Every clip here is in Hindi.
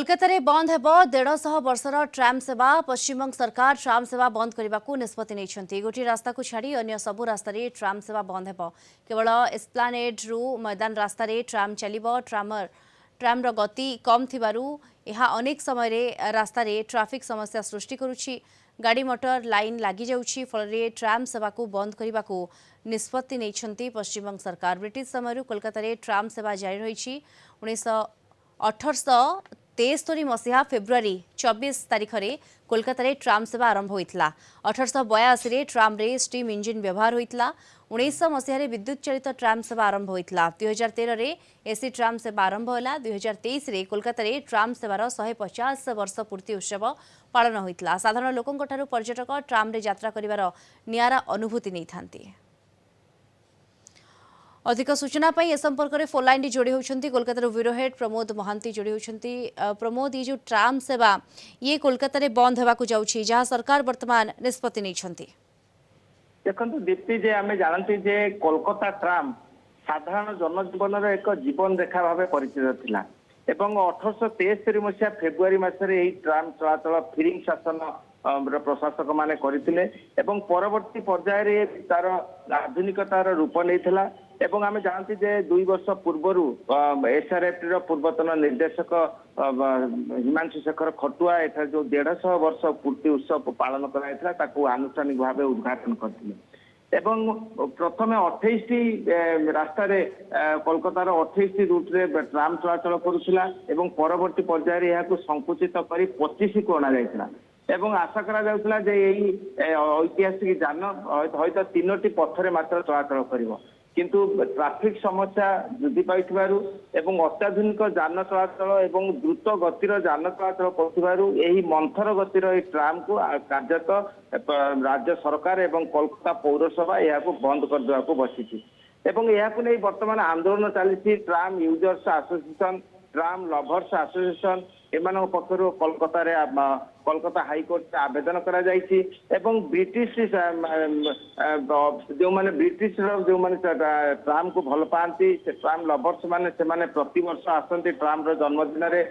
कोलकाता रे बंद हेब 150 वर्षर ट्राम सेवा पश्चिमबंग सरकार ट्राम सेवा बंद करने को निष्पत्ति नहीं गोटे रास्ता को छाड़ी अन्य सबु रास्त ट्राम सेवा बंद हेब केवल एस्प्लानेड रु मैदान रास्त ट्राम चलो ट्राम गति कम थिबारु यह अनेक समय रास्त ट्राफिक समस्या सृष्टि करुछि गाड़ी मोटर लाइन लगी जाउछि फल ट्राम सेवा को बंद करने को निष्पत्ति नहीं पश्चिमबंग सरकार ब्रिटिश समय कोलकाता ट्राम सेवा जारी रही 1873 मसीहा फेब्रुआरी 24 तारिख में कोलकाता ट्राम सेवा आरंभ होता 1882 ट्राम रे स्टीम इंजिन व्यवहार होता 1900 मसीह विद्युत चालित ट्राम सेवा आरंभ होता 2013 में एसी ट्राम सेवा आरंभ होला 2023 में कोलकाता ट्राम सेवार 150 वर्ष पूर्ति उत्सव पालन होता साधारण लोकों ठारू पर्यटक ट्राम रे यात्रा करिवार नियारा अनुभूति नहीं थांती। अधिक सूचना ए संपर्क में फोन लाइन जोड़ी होती कोलकाता ब्यूरो हेड प्रमोद महांती जोड़ी होती। प्रमोद ये जो ट्राम सेवा ये कोलकाता बंद होगा जाऊँगी जहाँ सरकार वर्तमान निष्पत्ति नहीं देखो दीप्ति जे आम जानती जे कोलकाता ट्राम साधारण जनजीवन एक जीवन रेखा भाव परिचित थिला एवं 1873 मसीहा फेब्रुआरी मासरे यही ट्राम चलाचल फिरिंग शासन प्रशासक माने करथिले एवं परवर्ती पर्याय तार आधुनिकतार रूप नहीं एवं आम जानती जे 2 वर्ष पूर्वर एसआरएफ पूर्वतन निर्देशक हिमांशु शेखर खटुआ एठार जो 150 वर्ष पूर्ति उत्सव पालन कराइथिला आनुष्ठानिक भाव उद्घाटन करथिले एवं प्रथम 28टी रास्तार कोलकातार 28टी रूट्रे ट्राम चलाचल करुला एवं परवर्ती पर्याय यह संकुचित कर 25 को अणा जाइथिला एवं आशा करा जाउथिला जे यही ऐतिहासिक जान हयतो 3टी पथरे मात्र चलाचल करिवो किंतु ट्राफिक समस्या वृद्धि पाइथिबारु एवं अत्याधुनिक जान चलाचल एवं द्रुत गतिर जान चलाचल करुथिबारु एही मंथर गतिर ए ट्राम को कार्यत राज्य सरकार एवं कोलकाता पौरसभा यह बंद कर देवा को बसिछि एवं यह नहीं वर्तमान आंदोलन चली tram users association tram lovers association एमान पक्षर कोलकाता हाईकोर्ट आवेदन करा जाइछि एवं ब्रिटिश जो माने ब्रिटिश जो माने ट्राम को भल पाती से ट्राम लभर्स माने से माने प्रति वर्ष आसंती ट्राम रो जन्मदिन रे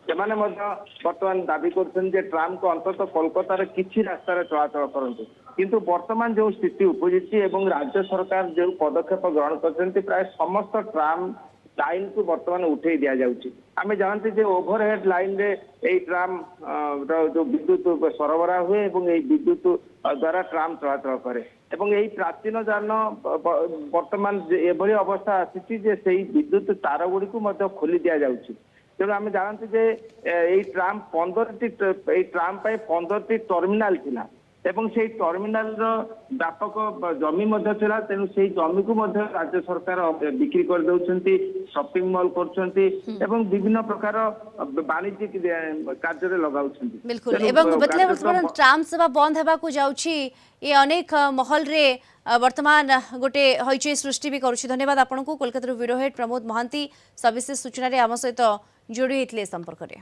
सेमाने वर्तमान दाबी कर ट्राम को अंततः कोलकातार किसी रास्तार चलाचल करते किंतु वर्तमान जो स्थिति उपजी एवं राज्य सरकार जो पदक्षेप ग्रहण कर प्राय समस्त ट्राम लाइन को वर्तमान उठे दि जाउछि आमे जानते जे ओभरहेड लाइन रे ए ट्राम जो विद्युत सरबराह हुए एवं ए विद्युत द्वारा ट्राम चलाचल करे एवं यही प्राचीन जान वर्तमान एभली अवस्था आसी जे सेही विद्युत तार गुड़ी को खोली दि जाउछि तेणु आम जानते जे यही ट्राम 15टी ट्राम 15टी टर्मिनाल थिला एवं से टर्मिनाल व्यापक जमी तेणु से जमी को राज्य सरकार बिक्री कर दउछंती शॉपिंग मॉल करछंती एवं विभिन्न प्रकार वाणिज्यिक कार्य लगाउछंती बिल्कुल एवं वर्तमान ट्राम सेवा बंद हेबा को जाउछि ये अनेक महल रे वर्तमान गोटे हईचई सृष्टि भी करुछि। धन्यवाद आपन को कोलकाता ब्यूरो हेड प्रमोद महांती सविशेष सूचना रे आम सहित जोड़ी होते संपर्क में।